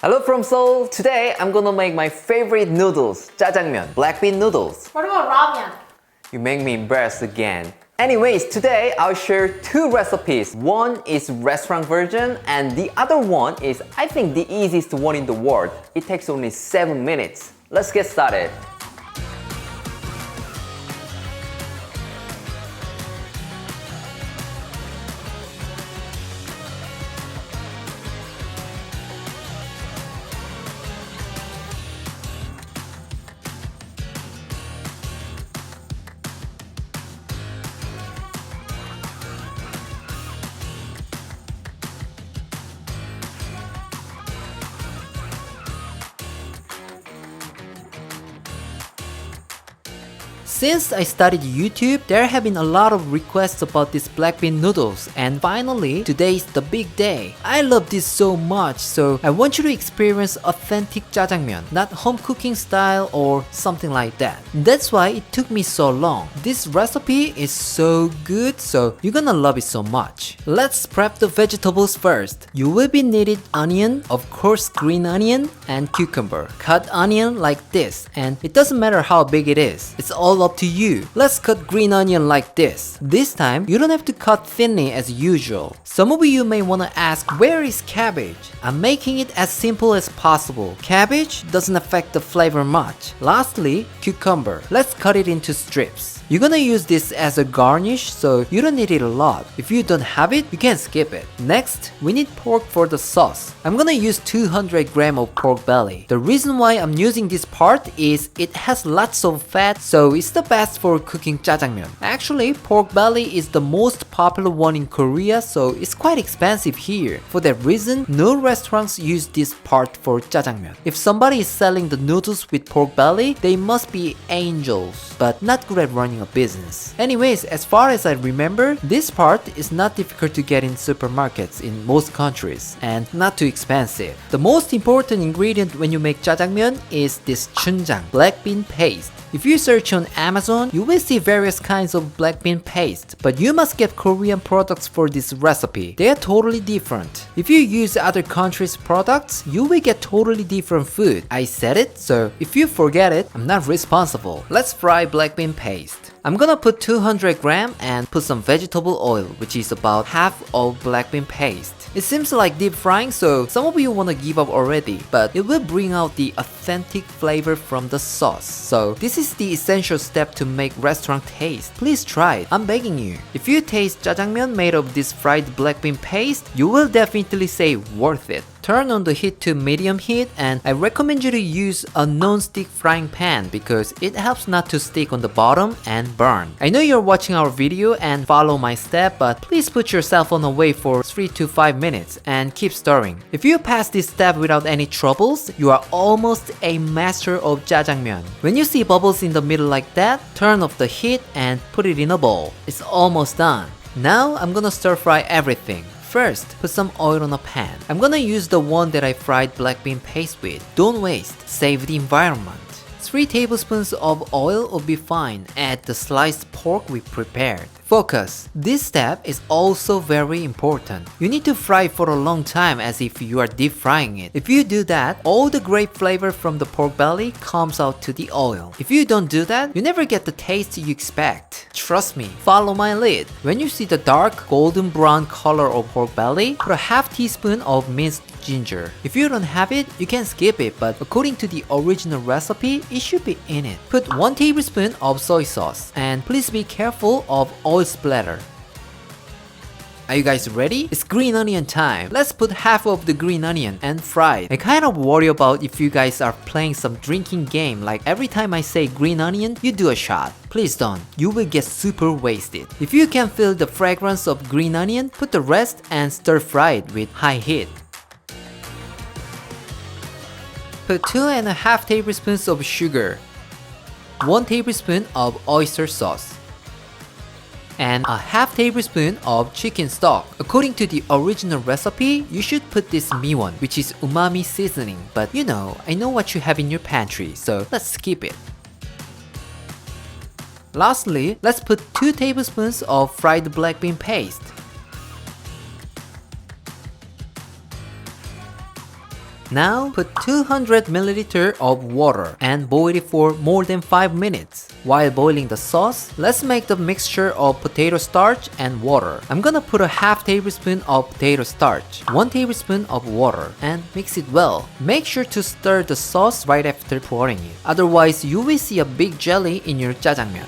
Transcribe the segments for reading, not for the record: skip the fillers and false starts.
Hello from Seoul. Today I'm gonna make my favorite noodles, Jjajangmyeon, black bean noodles. What about ramen? You make me embarrassed again. Anyways, today I'll share two recipes. One is restaurant version and the other one is I think the easiest one in the world. It takes only 7 minutes. Let's get started. Since I started YouTube, there have been a lot of requests about these black bean noodles, and finally, today is the big day. I love this so much, so I want you to experience authentic jjajangmyeon, not home cooking style or something like that. That's why it took me so long. This recipe is so good, so you're gonna love it so much. Let's prep the vegetables first. You will be needed onion, of course green onion, and cucumber. Cut onion like this, and it doesn't matter how big it is. It's all up to you. Let's cut green onion like this. This time, you don't have to cut thinly as usual. Some of you may want to ask, where is cabbage? I'm making it as simple as possible. Cabbage doesn't affect the flavor much. Lastly, cucumber. Let's cut it into strips. You're gonna use this as a garnish, so you don't need it a lot. If you don't have it, you can skip it. Next, we need pork for the sauce. I'm gonna use 200 grams of pork belly. The reason why I'm using this part is it has lots of fat, so it's the best for cooking jjajangmyeon. Actually, pork belly is the most popular one in Korea, so it's quite expensive here. For that reason, no restaurants use this part for jjajangmyeon. If somebody is selling the noodles with pork belly, they must be angels, but not good at running a business. Anyways, as far as I remember, this part is not difficult to get in supermarkets in most countries and not too expensive. The most important ingredient when you make jjajangmyeon is this chunjang, black bean paste. If you search on Amazon, you will see various kinds of black bean paste, but you must get Korean products for this recipe. They are totally different. If you use other countries' products, you will get totally different food. I said it, so if you forget it, I'm not responsible. Let's fry black bean paste. I'm gonna put 200 grams and put some vegetable oil, which is about half of black bean paste. It seems like deep frying, so some of you wanna give up already, but it will bring out the authentic flavor from the sauce. So this is the essential step to make restaurant taste. Please try it, I'm begging you. If you taste jjajangmyeon made of this fried black bean paste, you will definitely say worth it. Turn on the heat to medium heat, and I recommend you to use a non-stick frying pan because it helps not to stick on the bottom and burn. I know you're watching our video and follow my step, but please put your cell phone away for 3 to 5 minutes and keep stirring. If you pass this step without any troubles, you are almost a master of jjajangmyeon. When you see bubbles in the middle like that, turn off the heat and put it in a bowl. It's almost done. Now I'm gonna stir fry everything. First, put some oil on a pan. I'm gonna use the one that I fried black bean paste with. Don't waste, save the environment. 3 tablespoons of oil will be fine. Add the sliced pork we prepared. Focus. This step is also very important. You need to fry for a long time as if you are deep frying it. If you do that, all the great flavor from the pork belly comes out to the oil. If you don't do that, you never get the taste you expect. Trust me, follow my lead. When you see the dark golden brown color of pork belly, put a half teaspoon of minced ginger. If you don't have it, you can skip it, but according to the original recipe, it should be in it. Put 1 tablespoon of soy sauce, and please be careful of oil splatter. Are you guys ready? It's green onion time. Let's put half of the green onion and fry it. I kind of worry about if you guys are playing some drinking game, like every time I say green onion, you do a shot. Please don't. You will get super wasted. If you can feel the fragrance of green onion, put the rest and stir fry it with high heat. Put 2.5 tablespoons of sugar, 1 tablespoon of oyster sauce, and a half tablespoon of chicken stock. According to the original recipe, you should put this miwon, which is umami seasoning, but you know, I know what you have in your pantry, so let's skip it. Lastly, let's put 2 tablespoons of fried black bean paste. Now put 200 ml of water and boil it for more than 5 minutes. While boiling the sauce, let's make the mixture of potato starch and water. I'm gonna put a half tablespoon of potato starch, 1 tablespoon of water, and mix it well. Make sure to stir the sauce right after pouring it. Otherwise, you will see a big jelly in your jjajangmyeon.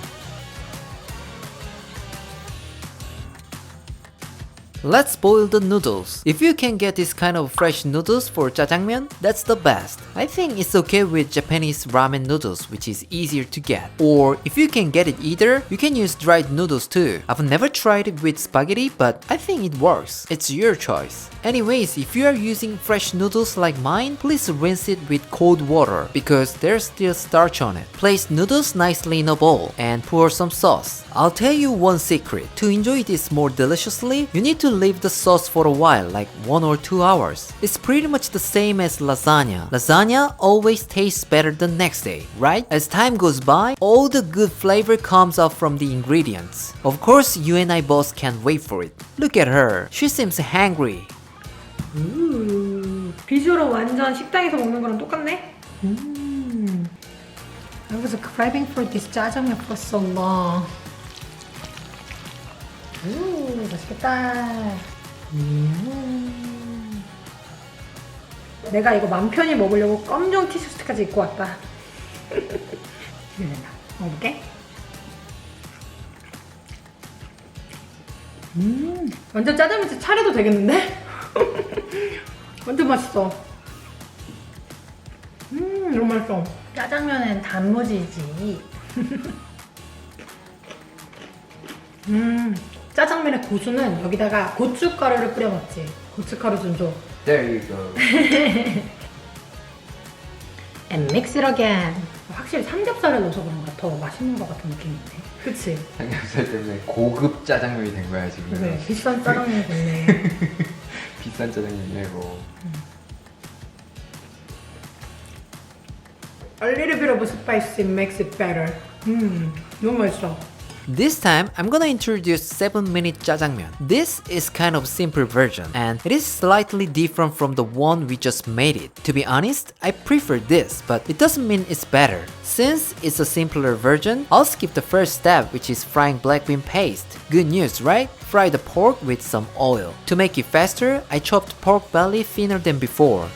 Let's boil the noodles. If you can get this kind of fresh noodles for jjajangmyeon, that's the best. I think it's okay with Japanese ramen noodles, which is easier to get. Or if you can get it either, you can use dried noodles too. I've never tried it with spaghetti, but I think it works. It's your choice. Anyways, if you are using fresh noodles like mine, please rinse it with cold water because there's still starch on it. Place noodles nicely in a bowl and pour some sauce. I'll tell you one secret. To enjoy this more deliciously, you need to leave the sauce for a while, like 1 or 2 hours. It's pretty much the same as lasagna. Lasagna always tastes better the next day, right? As time goes by, all the good flavor comes out from the ingredients. Of course, you and I both can't wait for it. Look at her. She seems hungry. 비주얼은 완전 식당에서 먹는 거랑 똑같네? I was craving for this jjajangmyeon for so long. 맛있겠다. 내가 이거 맘 편히 먹으려고 검정 티셔츠까지 입고 왔다. 기대된다. 먹어볼게. 완전 짜장면 차려도 되겠는데? 완전 맛있어. 너무 맛있어. 짜장면엔 단무지지. 짜장면의 고수는 여기다가 고춧가루를 뿌려 먹지. 고춧가루 좀 줘. There you go. And mix it again. 확실히 삼겹살을 넣어서 그런가 더 맛있는 것 같은 느낌인데. 그치? 삼겹살 때문에 고급 짜장면이 된 거야 지금. 네, 비싼 짜장면이 됐네. 비싼 짜장면이야 이거. A little bit of spicy makes it better. 너무 맛있어. This time, I'm gonna introduce 7-minute jjajangmyeon. This is kind of simple version, and it is slightly different from the one we just made it. To be honest, I prefer this, but it doesn't mean it's better. Since it's a simpler version, I'll skip the first step, which is frying black bean paste. Good news, right? Fry the pork with some oil. To make it faster, I chopped pork belly thinner than before.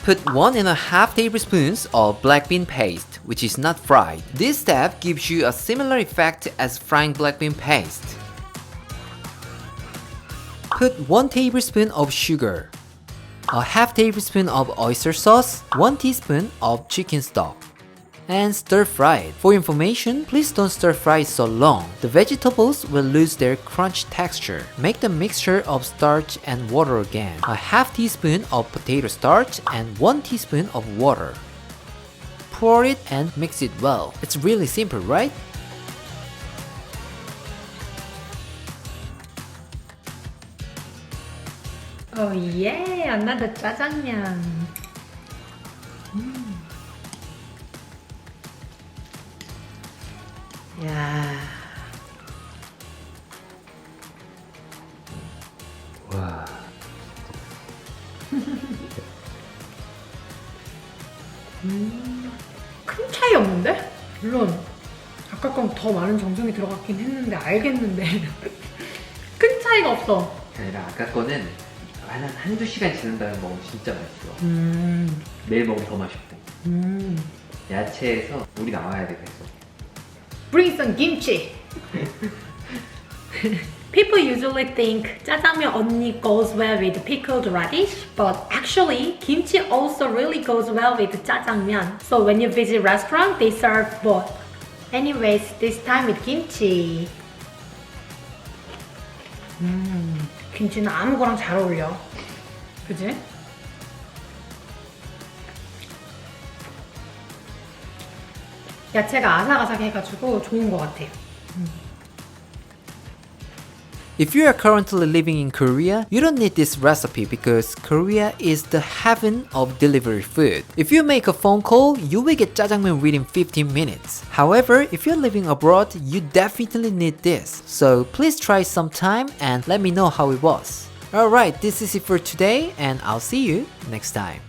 Put 1.5 tablespoons of black bean paste, which is not fried. This step gives you a similar effect as frying black bean paste. Put 1 tablespoon of sugar, a half tablespoon of oyster sauce, 1 teaspoon of chicken stock, and stir fry it. For information, please don't stir fry it so long. The vegetables will lose their crunch texture. Make the mixture of starch and water again. A half teaspoon of potato starch and 1 teaspoon of water. Pour it and mix it well. It's really simple, right? Oh yeah, another jjajangmyeon. 야. 와. 큰 차이 없는데? 물론 아까 건 더 많은 정성이 들어갔긴 했는데 알겠는데 큰 차이가 없어. 아니라 아까 거는 한두 시간 지난 다음에 먹으면 진짜 맛있어. 매일 먹으면 더 맛있고. 야채에서 물이 나와야 돼 계속. Bring some kimchi. People usually think jjajangmyeon only goes well with pickled radish, but actually kimchi also really goes well with jjajangmyeon. So when you visit restaurant, they serve both. Anyways, this time with kimchi. 김치는 아무 거랑 잘 어울려. 그지? 야채가 아삭아삭해가지고 좋은 것 같아. If you are currently living in Korea, you don't need this recipe because Korea is the heaven of delivery food. If you make a phone call, you will get jjajangmyeon within 15 minutes. However, if you're living abroad, you definitely need this. So please try sometime and let me know how it was. Alright, this is it for today and I'll see you next time.